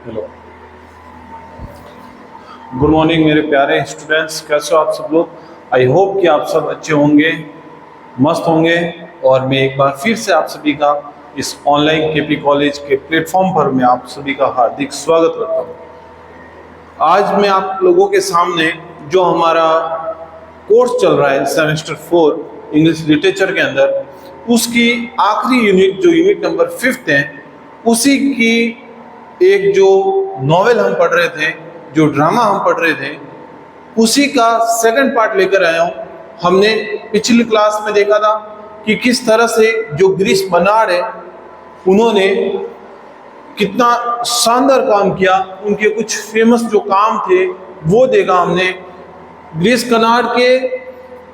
Hello, good morning मेरे प्यारे students. कैसे हो आप सब लोग? आई होप कि आप सब अच्छे होंगे, मस्त होंगे। और मैं एक बार फिर से आप सभी का इस ऑनलाइन केपी कॉलेज के प्लेटफॉर्म पर मैं आप सभी का हार्दिक स्वागत करता हूँ। आज मैं आप लोगों के सामने जो हमारा कोर्स चल रहा है सेमेस्टर 4 इंग्लिश लिटरेचर के अंदर, उसकी आखिरी यूनिट जो यूनिट नंबर 5 है, उसी की एक जो नॉवेल हम पढ़ रहे थे, जो ड्रामा हम पढ़ रहे थे, उसी का सेकंड पार्ट लेकर आया हूँ। हमने पिछली क्लास में देखा था कि किस तरह से जो गिरीश कर्नाड है, उन्होंने कितना शानदार काम किया। उनके कुछ फेमस जो काम थे वो देखा हमने। गिरीश कर्नाड के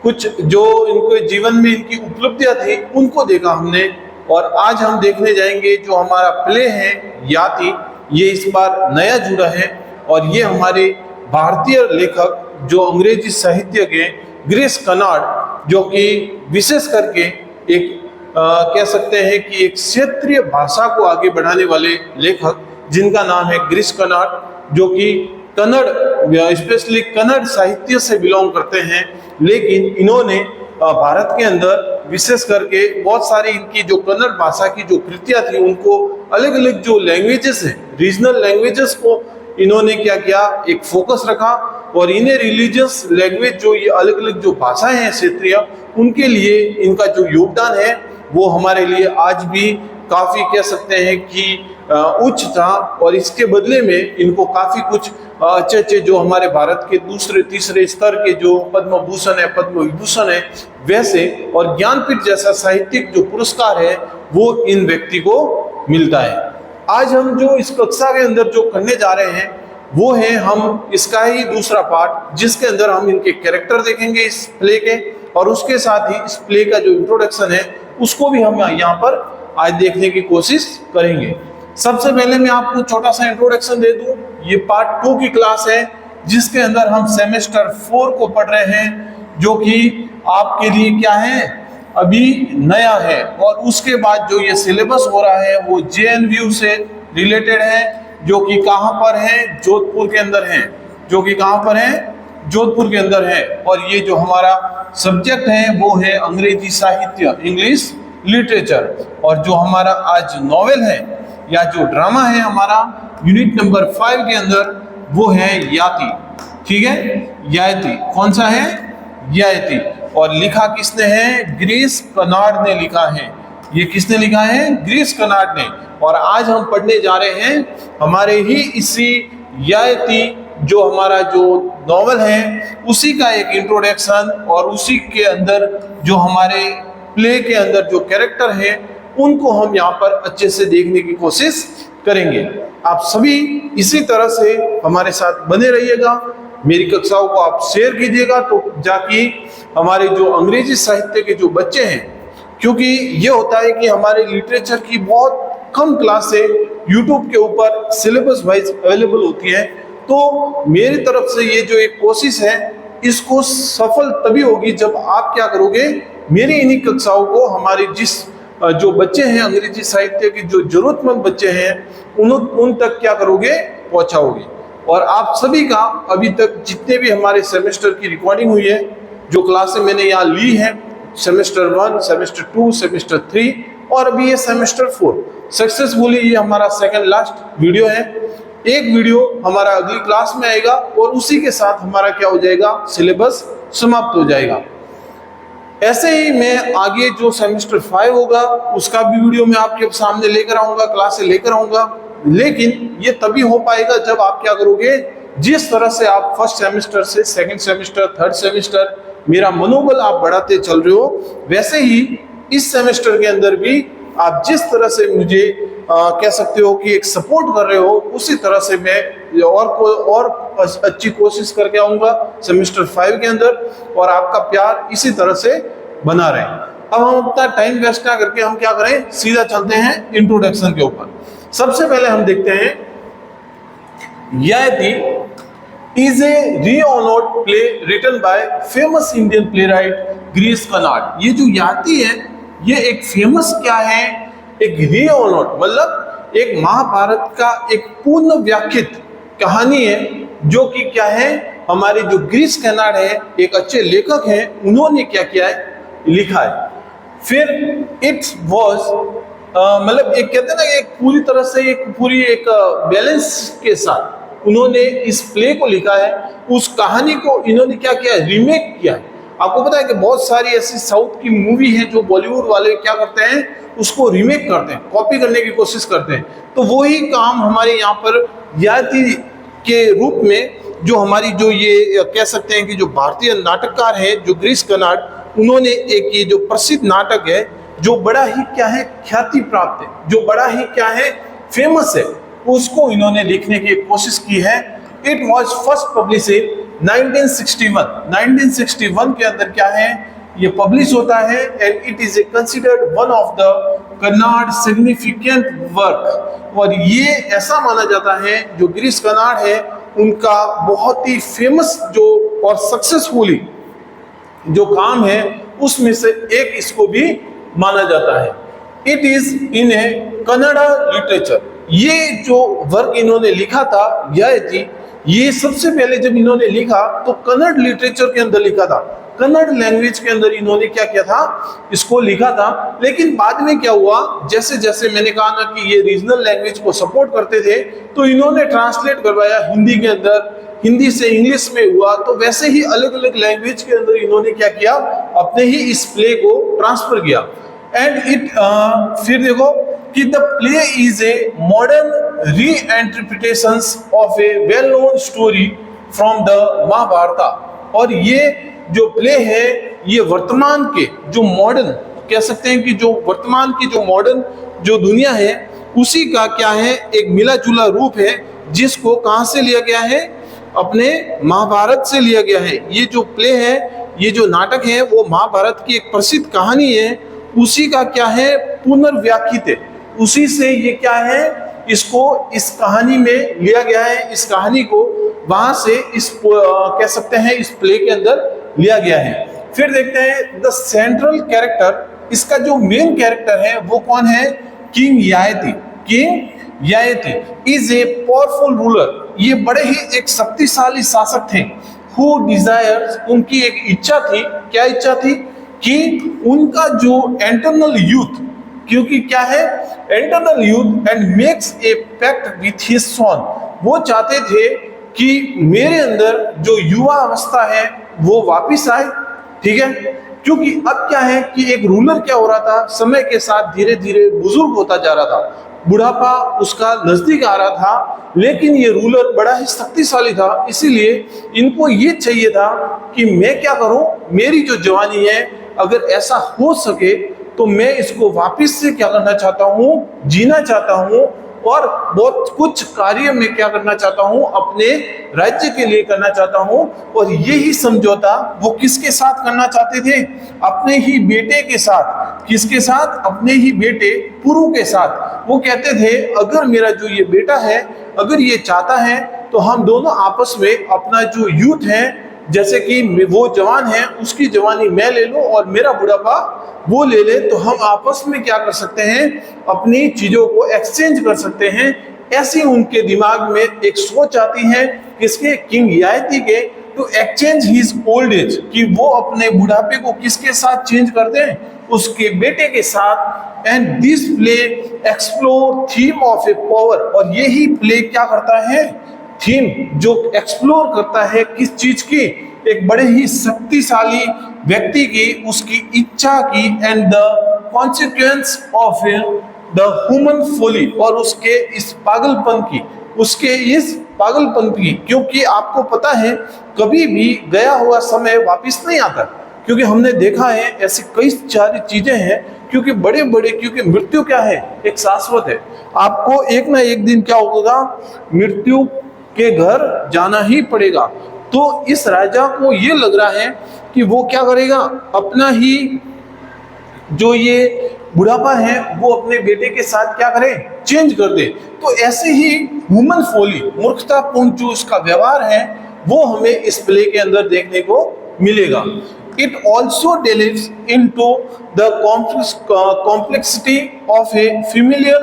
कुछ जो इनके जीवन में इनकी उपलब्धियां थी उनको देखा हमने। और आज हम देखने जाएंगे जो हमारा प्ले है याति, ये इस बार नया जुड़ा है और ये हमारे भारतीय लेखक जो अंग्रेजी साहित्यज्ञ हैं गिरीश कर्नाड, जो कि विशेष करके एक कह सकते हैं कि एक क्षेत्रीय भाषा को आगे बढ़ाने वाले लेखक, जिनका नाम है गिरीश कर्नाड, जो कि कन्नड़ स्पेशली कन्नड़ साहित्य से बिलोंग करते हैं। लेकिन इन्होंने भारत के अंदर विशेष करके बहुत सारी इनकी जो कन्नड़ भाषा की जो कृतियां थी, उनको अलग अलग जो लैंग्वेजेस है, रीजनल लैंग्वेजेस को इन्होंने क्या किया, एक फोकस रखा। और इन्हें रिलीजियस लैंग्वेज जो ये अलग अलग जो भाषाएं हैं क्षेत्रीय, उनके लिए इनका जो योगदान है वो हमारे लिए आज भी काफी कह सकते हैं कि उच्च था। और इसके बदले में इनको काफी कुछ अच्छे अच्छे जो हमारे भारत के दूसरे तीसरे स्तर के जो पद्म भूषण है, पद्म विभूषण है, वैसे और ज्ञानपीठ जैसा साहित्यिक जो पुरस्कार है वो इन व्यक्ति को मिलता है। आज हम जो इस कक्षा के अंदर जो करने जा रहे हैं वो है हम इसका ही दूसरा पार्ट, जिसके अंदर हम इनके कैरेक्टर देखेंगे इस प्ले के, और उसके साथ ही इस प्ले का जो इंट्रोडक्शन है उसको भी हम यहाँ पर आज देखने की कोशिश करेंगे। सबसे पहले मैं आपको छोटा सा इंट्रोडक्शन दे दूं। ये पार्ट 2 की क्लास है, जिसके अंदर हम सेमेस्टर 4 को पढ़ रहे हैं, जो कि आपके लिए क्या है, अभी नया है। और उसके बाद जो ये सिलेबस हो रहा है वो JNU से रिलेटेड है, जो कि कहाँ पर है, जोधपुर के अंदर है, जो कि कहाँ पर है, जोधपुर के अंदर है। और ये जो हमारा सब्जेक्ट है वो है अंग्रेजी साहित्य, इंग्लिश लिटरेचर। और जो हमारा आज नॉवेल है या जो ड्रामा है हमारा यूनिट नंबर 5 के अंदर, वो है याति। ठीक है, याति कौन सा है, याति। और लिखा किसने है, गिरीश कर्नाड ने लिखा है। ये किसने लिखा है, गिरीश कर्नाड ने। और आज हम पढ़ने जा रहे हैं हमारे ही इसी याति जो हमारा जो नॉवेल है उसी का एक इंट्रोडक्शन, और उसी के अंदर जो हमारे प्ले के अंदर जो कैरेक्टर है उनको हम यहाँ पर अच्छे से देखने की कोशिश करेंगे। आप सभी इसी तरह से हमारे साथ बने रहिएगा, मेरी कक्षाओं को आप शेयर कीजिएगा, तो जाकि हमारे जो अंग्रेजी साहित्य के जो बच्चे हैं, क्योंकि ये होता है कि हमारे लिटरेचर की बहुत कम क्लासें यूट्यूब के ऊपर सिलेबस वाइज अवेलेबल होती है, तो मेरी तरफ से ये जो एक कोशिश है इसको सफल तभी होगी जब आप क्या करोगे, मेरी इन्हीं कक्षाओं को हमारे जिस जो बच्चे हैं अंग्रेजी साहित्य के जो जरूरतमंद बच्चे हैं उन तक क्या करोगे, पहुंचाओगे। और आप सभी का अभी तक जितने भी हमारे सेमेस्टर की रिकॉर्डिंग हुई है, जो क्लासें मैंने यहाँ ली है, सेमेस्टर 1, सेमेस्टर 2, सेमेस्टर 3 और अभी ये सेमेस्टर 4 सक्सेसफुली, ये हमारा सेकंड लास्ट वीडियो है। एक वीडियो हमारा अगली क्लास में आएगा और उसी के साथ हमारा क्या हो जाएगा, सिलेबस समाप्त हो जाएगा। ऐसे ही मैं आगे जो सेमेस्टर 5 होगा उसका भी वीडियो मैं आपके सामने लेकर आऊंगा, क्लासें लेकर आऊंगा। लेकिन ये तभी हो पाएगा जब आप क्या करोगे, जिस तरह से आप फर्स्ट सेमेस्टर से सेकंड सेमेस्टर, थर्ड सेमेस्टर मेरा मनोबल आप बढ़ाते चल रहे हो, वैसे ही इस सेमेस्टर के अंदर भी आप जिस तरह से मुझे कह सकते हो कि एक सपोर्ट कर रहे हो, उसी तरह से मैं और अच्छी कोशिश करके आऊंगा सेमेस्टर 5 के अंदर, और आपका प्यार इसी तरह से बना रहे। अब हम अपना टाइम वेस्ट ना करके हम क्या करें, सीधा चलते हैं इंट्रोडक्शन के ऊपर। सबसे पहले हम देखते हैं याति is a renowned play written by famous Indian playwright Girish Karnad. ये जो याति है ये एक फेमस क्या है, एक renowned मतलब एक महाभारत का एक पूर्ण व्याख्यात कहानी है, जो कि क्या है, हमारे जो गिरीश कर्नाड है, एक अच्छे लेखक हैं, उन्होंने क्या किया है, लिखा है। फिर इट वॉज मतलब एक कहते हैं ना, एक पूरी तरह से एक बैलेंस के साथ उन्होंने इस प्ले को लिखा है। उस कहानी को इन्होंने क्या किया, रीमेक किया है। आपको पता है कि बहुत सारी ऐसी साउथ की मूवी है जो बॉलीवुड वाले क्या करते हैं, उसको रीमेक करते हैं, कॉपी करने की कोशिश करते हैं। तो वही काम हमारे यहाँ पर याति के रूप में जो हमारी जो ये कह सकते हैं कि जो भारतीय नाटककार है, जो गिरीश कर्नाड, उन्होंने एक ये जो प्रसिद्ध नाटक है, जो बड़ा ही क्या है, ख्याति प्राप्त है, जो बड़ा ही क्या है, फेमस है, उसको इन्होंने लिखने की कोशिश की है। It was first publish in 1961 के अंदर क्या है, ये पब्लिश होता है। And it is considered one of the Karnad significant work. और ये ऐसा माना जाता है, जो गिरीश कर्नाड है उनका बहुत ही फेमस जो और सक्सेसफुली जो काम है, उसमें से एक इसको भी माना जाता है। It is in A Kannada literature. ये जो वर्क इन्होंने लिखा था, यह थी, ये सबसे पहले जब इन्होंने लिखा तो कन्नड़ लिटरेचर के अंदर लिखा था, कन्नड़ लैंग्वेज के अंदर इन्होंने क्या किया था, इसको लिखा था। लेकिन बाद में क्या हुआ, जैसे जैसे मैंने कहा ना कि ये रीजनल लैंग्वेज को सपोर्ट करते थे, तो इन्होंने ट्रांसलेट करवाया हिंदी के अंदर, हिंदी से इंग्लिश में हुआ, तो वैसे ही अलग अलग लैंग्वेज के अंदर इन्होंने क्या किया, अपने ही इस प्ले को ट्रांसफर किया। एंड इट फिर देखो कि the play is a modern reinterpretation of a well known story from the Mahabharata. और ये जो प्ले है, ये वर्तमान के जो मॉडर्न कह सकते हैं कि जो वर्तमान की जो मॉडर्न जो दुनिया है, उसी का क्या है, एक मिला जुला रूप है, जिसको कहाँ से लिया गया है, अपने महाभारत से लिया गया है। ये जो प्ले है, ये जो नाटक है, वो महाभारत की एक प्रसिद्ध कहानी है, उसी का क्या है, पुनर्व्याख्यात है, उसी से ये क्या है, इसको इस कहानी में लिया गया है। इस कहानी को वहां से इस कह सकते हैं इस प्ले के अंदर लिया गया है। फिर देखते हैं द सेंट्रल कैरेक्टर, इसका जो मेन कैरेक्टर है वो कौन है, king Yayati. King Yayati is a powerful ruler. ये बड़े ही एक शक्तिशाली शासक थे। हु डिजायर्स, उनकी एक इच्छा थी, क्या इच्छा थी, कि उनका जो इंटरनल यूथ, क्योंकि क्या है internal youth, and makes a pact with his son. वो चाहते थे कि मेरे अंदर जो युवा अवस्था है वो वापिस आए, ठीक है। क्योंकि अब क्या है कि एक रूलर क्या हो रहा था, समय के साथ धीरे धीरे बुजुर्ग होता जा रहा था, बुढ़ापा उसका नजदीक आ रहा था, लेकिन ये रूलर बड़ा ही शक्तिशाली था। इसीलिए इनको ये चाहिए था कि मैं क्या करूं, मेरी जो जवानी है, अगर ऐसा हो सके तो मैं इसको वापस से क्या करना चाहता हूं, जीना चाहता हूं, और बहुत कुछ कार्य में क्या करना चाहता हूं, अपने राज्य के लिए करना चाहता हूं। और यही समझौता वो किसके साथ करना चाहते थे, अपने ही बेटे के साथ। किसके साथ, अपने ही बेटे पुरु के साथ। वो कहते थे अगर मेरा जो ये बेटा है, अगर ये चाहता है, तो हम दोनों आपस में अपना जो यूथ है, जैसे कि वो जवान है, उसकी जवानी मैं ले लूं और मेरा बुढ़ापा वो ले ले, तो हम आपस में क्या कर सकते हैं, अपनी चीजों को एक्सचेंज कर सकते हैं। ऐसी उनके दिमाग में एक सोच आती है, किसके, किंग यायति के, to exchange his old age, कि वो अपने बुढ़ापे को किसके साथ चेंज कर दें, उसके बेटे के साथ। And this play explore theme of A power. और यही प्ले क्या करता है, थीम जो एक्सप्लोर करता है किस चीज की, एक बड़े ही शक्तिशाली व्यक्ति की, उसकी इच्छा की, and the consequence of the human folly, और उसके इस पागलपन की, उसके इस पागलपन की। क्योंकि आपको पता है कभी भी गया हुआ समय वापस नहीं आता, क्योंकि हमने देखा है ऐसी कई सारी चीजें हैं, क्योंकि बड़े बड़े, क्योंकि मृत्यु क्या है, एक शाश्वत है। आपको एक ना एक दिन क्या होगा, मृत्यु के घर जाना ही पड़ेगा। तो इस राजा को ये लग रहा है कि वो क्या करेगा, अपना ही जो ये बुढ़ापा है वो अपने बेटे के साथ क्या करे, चेंज कर दे। तो ऐसे ही ह्यूमन फोली, मूर्खतापूर्ण जो उसका व्यवहार है, वो हमें इस प्ले के अंदर देखने को मिलेगा। It also delves into the complexity of a familial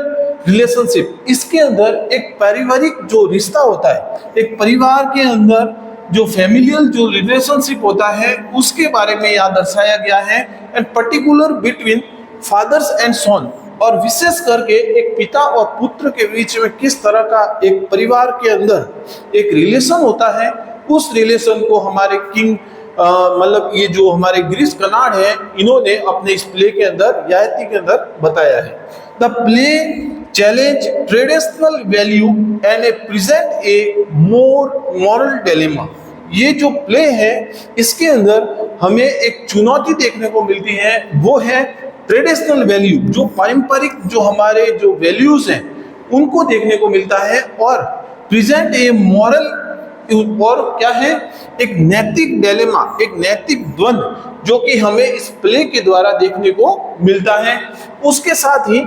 relationship, इसके अंदर एक पारिवारिक जो रिश्ता होता है, एक परिवार के अंदर जो फैमिलियल जो रिलेशनशिप होता है उसके बारे में यहाँ दर्शाया गया है। And particular between fathers and son, और विशेष करके एक पिता और पुत्र के बीच में किस तरह का एक परिवार के अंदर एक रिलेशन होता है, उस रिलेशन को हमारे किंग मतलब ये जो हमारे गिरीश कर्नाड है, इन्होंने अपने इस प्ले के अंदर, ययाति के अंदर बताया है। The play challenge traditional value and A present A moral dilemma. ये जो प्ले है इसके अंदर हमें एक चुनौती देखने को मिलती है, वो है ट्रेडिशनल वैल्यू, जो पारंपरिक जो हमारे जो वैल्यूज हैं उनको देखने को मिलता है, और प्रेजेंट ए मॉरल, और क्या है, एक नैतिक डिलेमा, एक नैतिक द्वंद्व जो कि हमें इस प्ले के द्वारा देखने को मिलता है। उसके साथ ही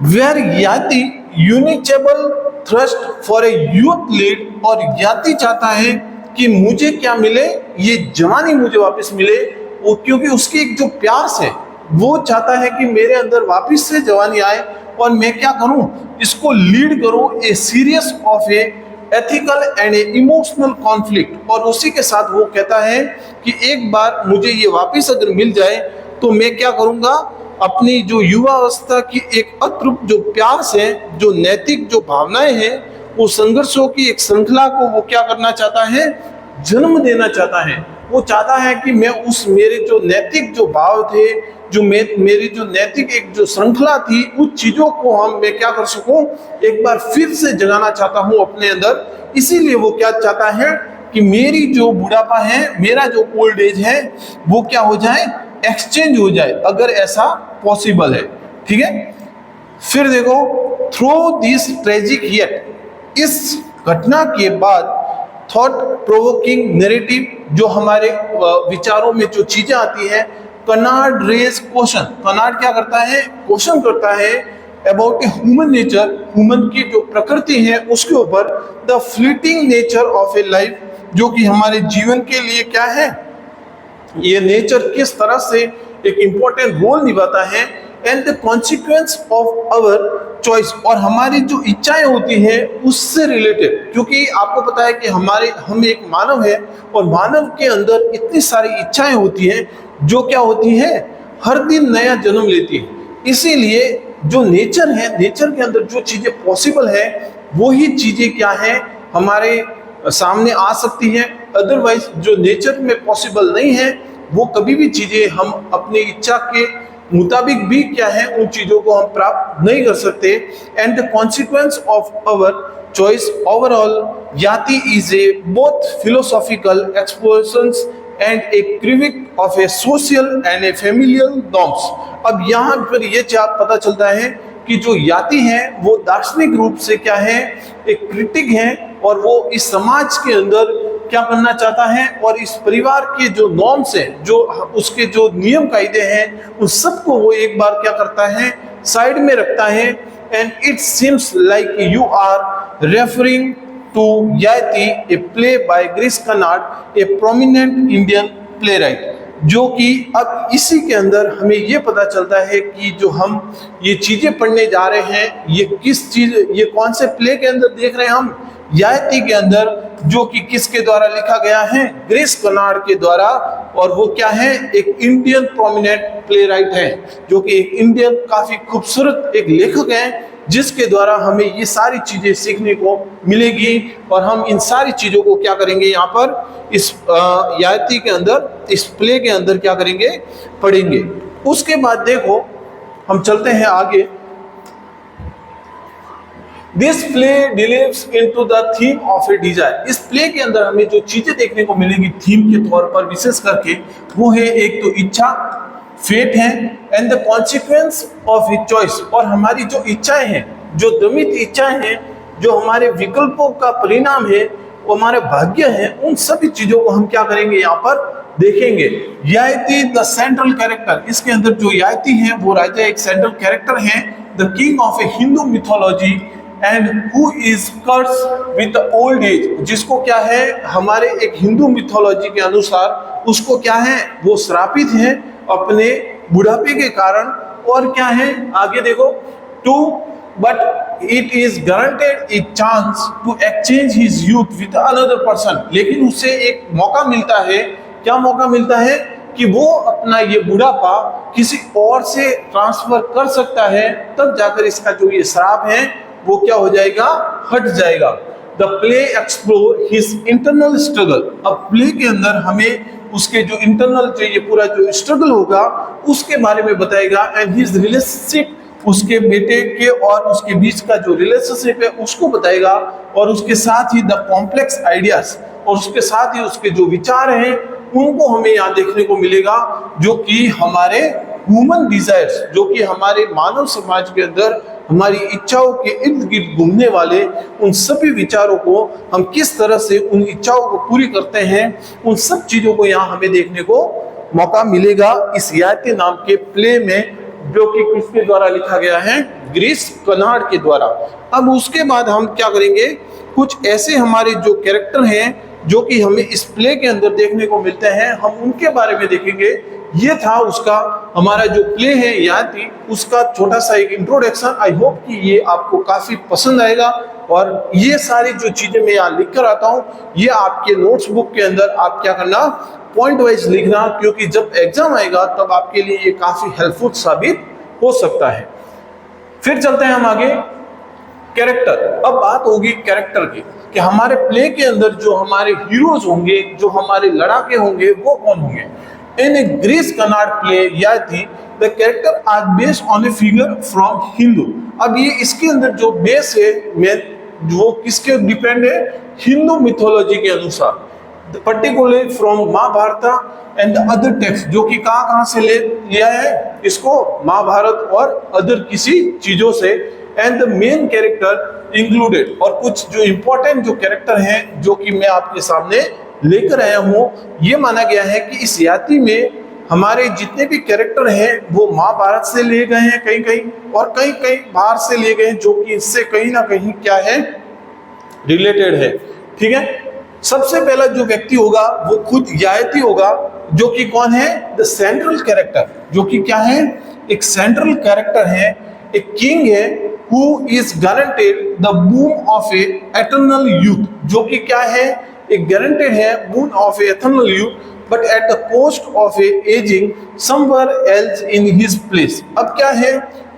where Yayati unreachable thrust for a youth lead, और याति चाहता है कि मुझे क्या मिले, ये जवानी मुझे वापस मिले, वो क्योंकि उसकी एक जो प्यास है वो चाहता है कि मेरे अंदर वापस से जवानी आए, और मैं क्या करूं, इसको लीड करूं a serious of A ethical and emotional conflict. और उसी के साथ वो कहता है कि एक बार मुझे ये वापस अगर मिल जाए तो मैं क्या करूंगा, अपनी जो युवा अवस्था की एक अतृप्त जो प्यास है, जो नैतिक जो भावनाएं हैं, वो संघर्षों की एक श्रृंखला को वो क्या करना चाहता है, जन्म देना चाहता है। वो चाहता है कि मैं उस मेरे जो नैतिक जो भाव थे, जो मेरी जो नैतिक एक जो श्रृंखला थी, उस चीजों को मैं क्या कर सकूं, एक बार फिर से जगाना चाहता हूं अपने अंदर। इसीलिए वो क्या चाहता है कि मेरी जो बुढ़ापा है, मेरा जो ओल्ड एज है, वो क्या हो जाए, एक्सचेंज हो जाए, अगर ऐसा पॉसिबल है। ठीक है, फिर देखो, थ्रू दिस ट्रेजिक येट, इस घटना के बाद थॉट प्रोवोकिंग नैरेटिव, जो हमारे विचारों में जो चीजें आती हैं, कर्नाड रेज क्वेश्चन, कर्नाड क्या करता है, क्वेश्चन करता है about a human nature, human की जो प्रकृति है उसके ऊपर, the fleeting nature of A life, जो कि हमारे जीवन के लिए क्या है, ये नेचर किस तरह से एक इंपॉर्टेंट रोल निभाता है, and the consequence of our choice, और हमारी जो इच्छाएं होती हैं उससे रिलेटेड, क्योंकि आपको पता है कि हम एक मानव है, और मानव के अंदर इतनी सारी इच्छाएं होती हैं जो क्या होती है, हर दिन नया जन्म लेती है। इसीलिए जो नेचर है, नेचर के अंदर जो चीजें पॉसिबल है वो ही चीजें क्या है, हमारे सामने आ सकती हैं। अदरवाइज जो नेचर में पॉसिबल नहीं है, वो कभी भी चीजें हम अपनी इच्छा के मुताबिक भी क्या है, उन चीजों को हम प्राप्त नहीं कर सकते। And the consequence of our choice overall, Yayati is a both philosophical explorations and a critique of a social and a familial norms. अब यहाँ पर ये पता चलता है कि जो याति है वो दार्शनिक रूप से क्या है, एक क्रिटिक है, और वो इस समाज के अंदर क्या करना चाहता है, और इस परिवार के जो नॉर्म्स हैं, जो उसके जो नियम कायदे हैं, उन सबको वो एक बार क्या करता है, साइड में रखता है। And it seems like you are referring to Yayati, a play by Girish Karnad, a prominent Indian playwright, जो कि अब इसी के अंदर हमें ये पता चलता है कि जो हम ये चीजें पढ़ने जा रहे हैं, ये किस चीज, ये कौन से प्ले के अंदर देख रहे हैं हम, याति के अंदर, जो कि किसके द्वारा लिखा गया है, गिरीश कर्नाड के द्वारा। और वो क्या है, एक इंडियन प्रोमिनेंट प्लेराइट है, जो कि एक इंडियन काफी खूबसूरत एक लेखक है, जिसके द्वारा हमें ये सारी चीजें सीखने को मिलेगी, और हम इन सारी चीजों को क्या करेंगे, यहाँ पर इस याति के अंदर, इस प्ले के अंदर क्या करेंगे, पढ़ेंगे। उसके बाद देखो हम चलते हैं आगे। This play delves into the theme of a desire. इस प्ले के अंदर हमें जो चीजें देखने को मिलेंगी थीम के तौर पर विशेष करके, वो है एक तो इच्छा, फेट है, and the consequence of a choice, और हमारी जो इच्छाएं हैं, जो दमित इच्छाएं हैं, जो हमारे विकल्पों का परिणाम है, वो हमारे भाग्य है, उन सभी चीजों को हम क्या करेंगे, यहाँ पर देखेंगे। याति द सेंट्रल कैरेक्टर, इसके अंदर जो याति है वो राजा एक सेंट्रल कैरेक्टर है, the king of a Hindu mythology, and who is curse with the old age, जिसको क्या है, हमारे एक हिंदू मिथोलॉजी के अनुसार उसको क्या है, वो श्रापित है अपने बुढ़ापे के कारण। और क्या है, आगे देखो, to but it is guaranteed a chance to exchange his youth with another person. लेकिन उसे एक मौका मिलता है, क्या मौका मिलता है कि वो अपना ये बुढ़ापा किसी और से ट्रांसफर कर सकता है, तब जाकर इसका जो ये श्राप है वो क्या हो जाएगा, हट जाएगा। The play explore his internal struggle. अब प्ले के अंदर हमें उसके जो इंटरनल जो ये पूरा जो स्ट्रगल होगा उसके बारे में बताएगा, एंड हिज रिलेशनशिप, उसके बेटे के और उसके बीच का जो रिलेशनशिप है उसको बताएगा, और उसके साथ ही द कॉम्प्लेक्स आइडियाज, और उसके साथ ही उसके जो विचार हैं उनको हमें यहाँ देखने को मिलेगा, जो कि हमारे ह्यूमन डिजायर्स, जो कि हमारे मानव समाज के अंदर हमारी इच्छाओं के इर्द गिर्द घूमने वाले उन सभी विचारों को हम किस तरह से उन इच्छाओं को पूरी करते हैं, उन सब चीजों को यहाँ हमें देखने को मौका मिलेगा इस याति नाम के प्ले में, जो कि किसके द्वारा लिखा गया है, ग्रीस कर्नाड के द्वारा। अब उसके बाद हम क्या करेंगे, कुछ ऐसे हमारे जो कैरेक्टर हैं जो कि हमें इस प्ले के अंदर देखने को मिलते हैं, हम उनके बारे में देखेंगे। ये था उसका हमारा जो प्ले है याति, उसका छोटा सा एक इंट्रोडक्शन। आई होप कि ये आपको काफी पसंद आएगा, और ये सारी जो चीजें मैं यहाँ लिख कर आता हूँ ये आपके नोट्स बुक के अंदर आप क्या करना, पॉइंट वाइज लिखना, क्योंकि जब एग्जाम आएगा तब आपके लिए ये काफी हेल्पफुल साबित हो सकता है। फिर चलते हैं हम आगे, कैरेक्टर। अब बात होगी कैरेक्टर की, कि हमारे प्ले के अंदर जो हमारे हीरोज होंगे, जो हमारे लड़ाके होंगे, वो कौन होंगे। In a Girish Karnad play Yayati the character are based on a figure from Hindu. अब ये इसके अंदर जो बेस है वो किसके डिपेंड है, हिंदू मिथोलॉजी के अनुसार, particularly from Mahabharata and other text, जो कि कहाँ से लिया है इसको, महाभारत और अदर किसी चीजों से। And the main character included, और कुछ जो इंपॉर्टेंट जो कैरेक्टर हैं जो कि मैं आपके सामने लेकर आया हूं, ये माना गया है कि इस याति में हमारे जितने भी कैरेक्टर हैं वो महाभारत से लिए गए हैं कहीं कहीं, और कहीं कहीं बाहर से लिए गए हैं, जो कि इससे कहीं ना कहीं क्या है, रिलेटेड है। ठीक है, सबसे पहला जो व्यक्ति होगा वो खुद याति होगा, जो कि कौन है, द सेंट्रल कैरेक्टर, जो कि क्या है, एक सेंट्रल कैरेक्टर है, एक किंग है, who is guaranteed the boon of a eternal youth, जो कि क्या है, एक guaranteed है boon of a eternal youth, but at the cost of a aging somewhere else in his place। अब क्या है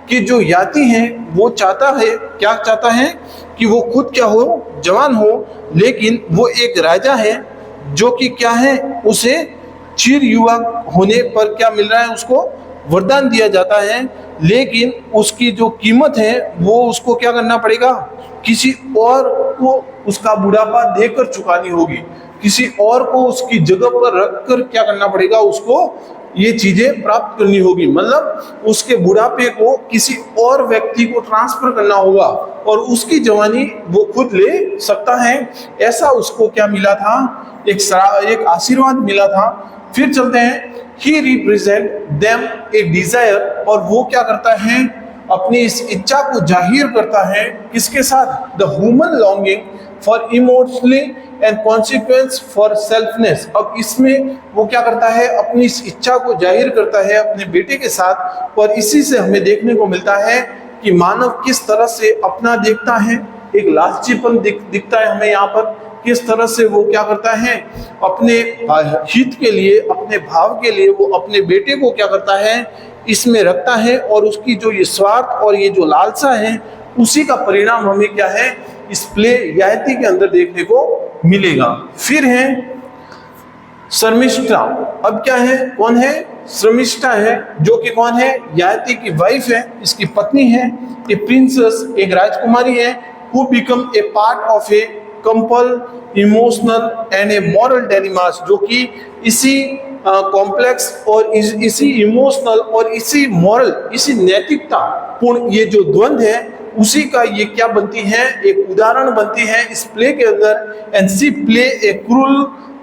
कि जो याति है वो चाहता है, क्या चाहता है कि वो खुद क्या हो, जवान हो, लेकिन वो एक राजा है जो कि क्या है, उसे चिर युवा होने पर क्या मिल रहा है, उसको वरदान दिया जाता है, लेकिन उसकी जो कीमत है वो उसको क्या करना पड़ेगा, किसी और को उसका बुढ़ापा देकर चुकानी होगी, किसी और को उसकी जगह पर रखकर क्या करना पड़ेगा, उसको ये चीजें प्राप्त करनी होगी। मतलब उसके बुढ़ापे को किसी और व्यक्ति को ट्रांसफर करना होगा, और उसकी जवानी वो खुद ले सकता है, ऐसा उसको क्या मिला था, एक आशीर्वाद मिला था। फिर चलते हैं, he represent them a desire, और वो क्या करता है, अपनी इस इच्छा को जाहिर करता है, किसके साथ, the human longing for immortality and consequence for selfness। अब इसमें वो क्या करता है, अपनी इस इच्छा को जाहिर करता है अपने बेटे के साथ, और इसी से हमें देखने को मिलता है कि मानव किस तरह से अपना देखता है, एक लालचीपन दिखता है हमें यहाँ पर, किस तरह से वो क्या करता है, अपने हित के लिए, अपने भाव के लिए वो अपने बेटे को क्या करता है, इसमें रखता है, और उसकी जो ये स्वार्थ और ये जो लालसा है उसी का परिणाम हमें क्या है, इस प्ले याति के अंदर देखने को मिलेगा। फिर है शर्मिष्ठा। अब क्या है, कौन है, शर्मिष्ठा है, जो कि कौन है, याति की वाइफ है, इसकी पत्नी है, ए प्रिंसेस, एक राजकुमारी है, who become a part of a complex emotional and a moral dynamics, जो कि इसी कॉम्प्लेक्स और इसी इमोशनल और इसी मॉरल, इसी नैतिकता पूर्ण ये जो द्वंद्व है उसी का ये क्या बनती है, एक उदाहरण बनती है इस प्ले के अंदर। And she play a cruel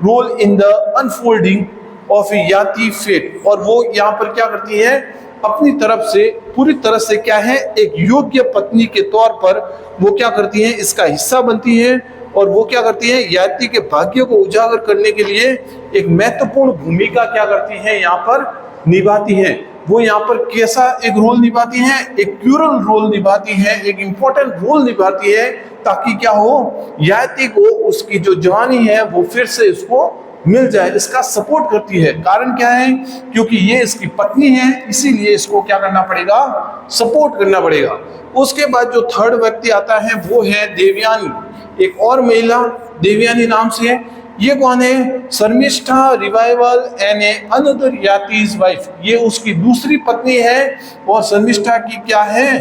role in the unfolding of Yayati fate, और वो यहाँ पर क्या करती है, अपनी तरफ से पूरी तरह से क्या है, एक योग्य पत्नी के तौर पर वो क्या करती है, इसका हिस्सा बनती है, और वो क्या करती है, याति के भाग्य को उजागर करने के लिए एक महत्वपूर्ण भूमिका क्या करती है, यहाँ पर निभाती है। वो यहाँ पर कैसा एक रोल निभाती हैं, एक क्यूरल रोल निभाती है, एक इंपॉर्टेंट रोल निभाती है, ताकि क्या हो, याति को उसकी जो जवानी है वो फिर से उसको मिल जाए, इसका सपोर्ट करती है। कारण क्या है, क्योंकि ये इसकी पत्नी है, इसीलिए इसको क्या करना पड़ेगा, सपोर्ट करना पड़ेगा। उसके बाद जो थर्ड व्यक्ति आता है वो है देवयानी, एक और महिला देवयानी नाम से है। ये कौन है, Sharmishtha revival and another Yayati's wife, ये उसकी दूसरी पत्नी है। और शर्मिष्ठा की क्या है,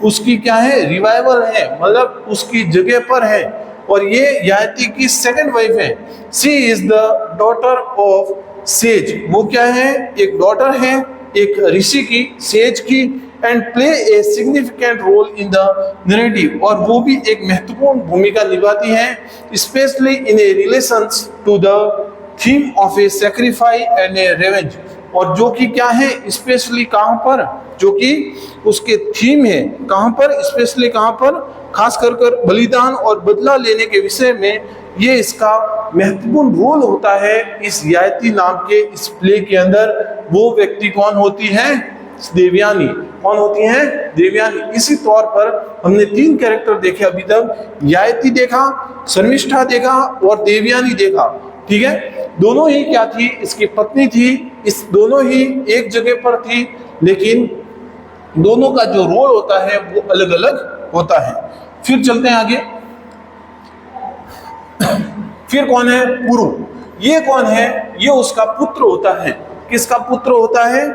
उसकी क्या है, रिवाइवल है, मतलब उसकी जगह पर है। और ये याति की सेकंड वाइफ है। She is the daughter of says, वो क्या है, एक डॉटर है एक ऋषि की, सेज की। And play a significant role in the narrative, और वो भी एक महत्वपूर्ण भूमिका निभाती है, specially in a relations to the theme of a sacrifice and a revenge. और जो कि क्या है, स्पेशली कहाँ पर, जो कि उसके थीम है, कहाँ पर, स्पेशली कहाँ पर, खास कर बलिदान और बदला लेने के विषय में ये इसका महत्वपूर्ण रोल होता है इस याति नाम के इस प्ले के अंदर। वो व्यक्ति कौन होती है, देवयानी। कौन होती है, देवयानी। इसी तौर पर हमने 3 कैरेक्टर देखे अभी तक, याति देखा, शर्मिष्ठा देखा और देवयानी देखा। ठीक है, दोनों ही क्या थी, इसकी पत्नी थी, इस दोनों ही एक जगह पर थी, लेकिन दोनों का जो रोल होता है वो अलग अलग होता है। फिर चलते हैं आगे। फिर कौन है, पुरु। ये कौन है, ये उसका पुत्र होता है। किसका पुत्र होता है,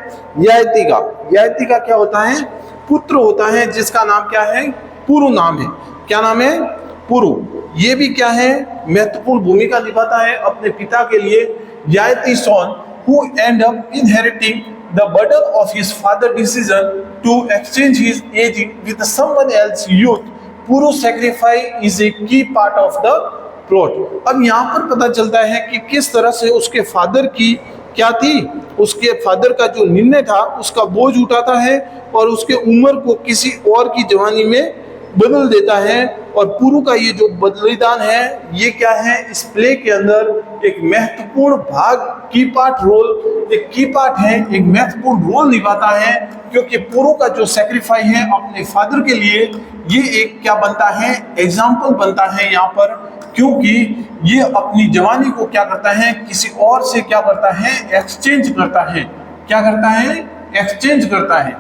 याति का। याति का क्या होता है, पुत्र होता है, जिसका नाम क्या है, पुरु नाम है। क्या नाम है, पुरु। ये भी क्या है, महत्वपूर्ण भूमिका निभाता है अपने पिता के लिए। याति sworn who end up inheriting the burden of his father's decision to exchange his age with someone else's youth. Puru sacrifice is a key part of the plot. अब यहाँ पर पता चलता है कि किस तरह से उसके फादर की क्या थी, उसके फादर का जो निर्णय था उसका बोझ उठाता है और उसके उम्र को किसी और की जवानी में बदल देता है। और पुरु का ये जो बलिदान है, ये क्या है, इस प्ले के अंदर एक महत्वपूर्ण भाग, की पार्ट रोल, एक की पार्ट है, एक महत्वपूर्ण रोल निभाता है। क्योंकि पुरु का जो सेक्रीफाइस है अपने फादर के लिए, ये एक क्या बनता है, एग्जाम्पल बनता है यहाँ पर। क्योंकि ये अपनी जवानी को क्या करता है, किसी और से क्या करता है, एक्सचेंज करता है। क्या करता है, एक्सचेंज करता है।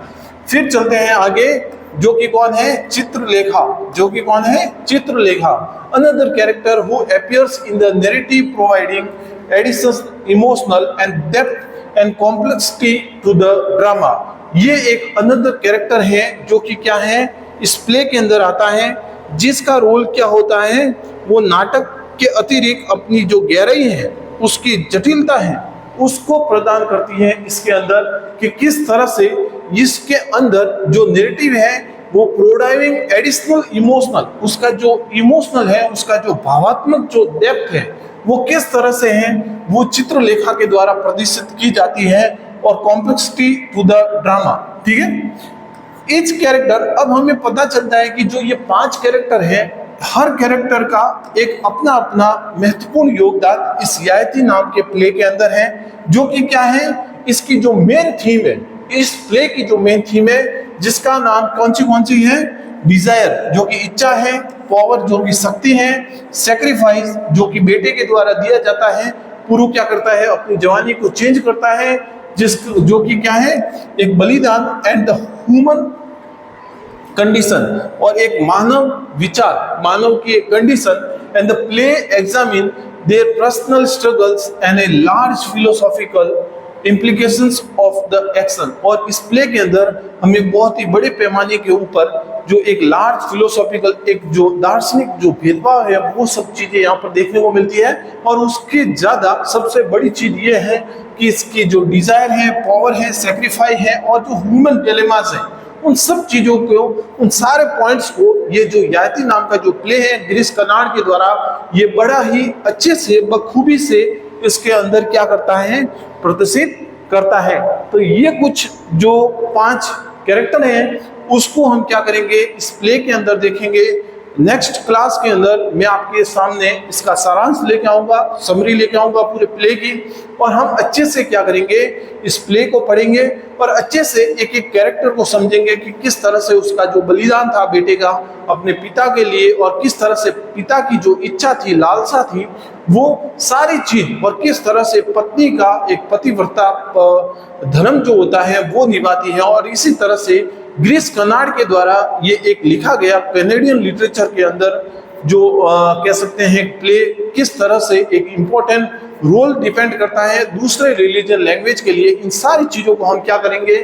फिर चलते हैं आगे, जो कि कौन है, चित्रलेखा। जो कि कौन है, Chitralekha. Another character who appears in the narrative providing additional emotional and depth and complexity to the drama. ये एक अनदर कैरेक्टर है जो कि क्या है, इस प्ले के अंदर आता है, जिसका रोल क्या होता है, वो नाटक के अतिरिक्त अपनी जो गहराई है, उसकी जटिलता है, उसको प्रदान करती है इसके अंदर, कि किस तरह से इसके अंदर जो नैरेटिव है वो प्रोवाइडिंग एडिशनल इमोशनल, उसका जो इमोशनल है, उसका जो भावात्मक जो डेप्थ है, वो किस तरह से है, वो चित्रलेखा के द्वारा प्रदर्शित की जाती है। और कॉम्प्लेक्सिटी टू द ड्रामा। ठीक है, ईच कैरेक्टर, अब हमें पता चलता है कि जो ये 5 कैरेक्टर है, हर कैरेक्टर का एक अपना अपना महत्वपूर्ण योगदान इस याति नाम के प्ले के अंदर है। जो कि क्या है, इसकी जो मेन थीम है, इस प्ले की जो मेन थीम है, जिसका नाम कौन सी है, डिजायर जो कि इच्छा है, पावर जो कि शक्ति है, सैक्रिफाइस जो कि बेटे के द्वारा दिया जाता है। पुरु क्या करता है, अपनी जवानी को चेंज करता है, जो कि क्या है, एक बलिदान एंड द ह्यूमन कंडीशन, और एक मानव विचार, मानव की condition. And the play examine their personal struggles and a large philosophical implications of the action। और इस प्ले के अंदर हमें बहुत ही बड़े पैमाने के ऊपर जो एक लार्ज फिलोसॉफिकल, एक जो दार्शनिक जो भेदभाव है, वो सब चीजें यहाँ पर देखने को मिलती है। और उसके ज्यादा सबसे बड़ी चीज ये है कि इसकी जो डिजायर है, पावर है, सेक्रीफाइस है, और जो ह्यूमन डिलेमास है, उन सब चीजों को, उन सारे पॉइंट्स को ये जो याति नाम का जो प्ले है गिरीश कर्नाड के द्वारा, ये बड़ा ही अच्छे से, बखूबी से इसके अंदर क्या करता है, प्रदर्शित करता है। तो ये कुछ जो 5 कैरेक्टर हैं, उसको हम क्या करेंगे, इस प्ले के अंदर देखेंगे। नेक्स्ट क्लास के अंदर मैं आपके सामने इसका सारांश लेके आऊंगा, समरी लेके आऊंगा पूरे प्ले की, और हम अच्छे से क्या करेंगे, इस प्ले को पढ़ेंगे और अच्छे से एक एक कैरेक्टर को समझेंगे कि किस तरह से उसका जो बलिदान था बेटे का अपने पिता के लिए, और किस तरह से पिता की जो इच्छा थी, लालसा थी, वो सारी चीज, और किस तरह से पत्नी का एक पतिव्रता धर्म जो होता है वो निभाती है। और इसी तरह से गिरीश कर्नाड के द्वारा ये एक लिखा गया कैनेडियन लिटरेचर के अंदर जो कह सकते हैं प्ले किस तरह से एक इम्पोर्टेंट रोल डिपेंड करता है दूसरे रिलीजन लैंग्वेज के लिए। इन सारी चीजों को हम क्या करेंगे,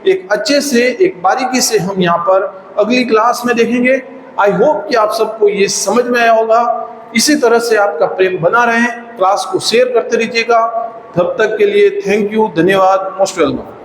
एक अच्छे से एक बारीकी से हम यहाँ पर अगली क्लास में देखेंगे। आई होप कि आप सबको ये समझ में आया होगा। इसी तरह से आपका प्रेम बना रहे, क्लास को शेयर करते रहिएगा। तब तक के लिए थैंक यू, धन्यवाद, मोस्ट वेलकम।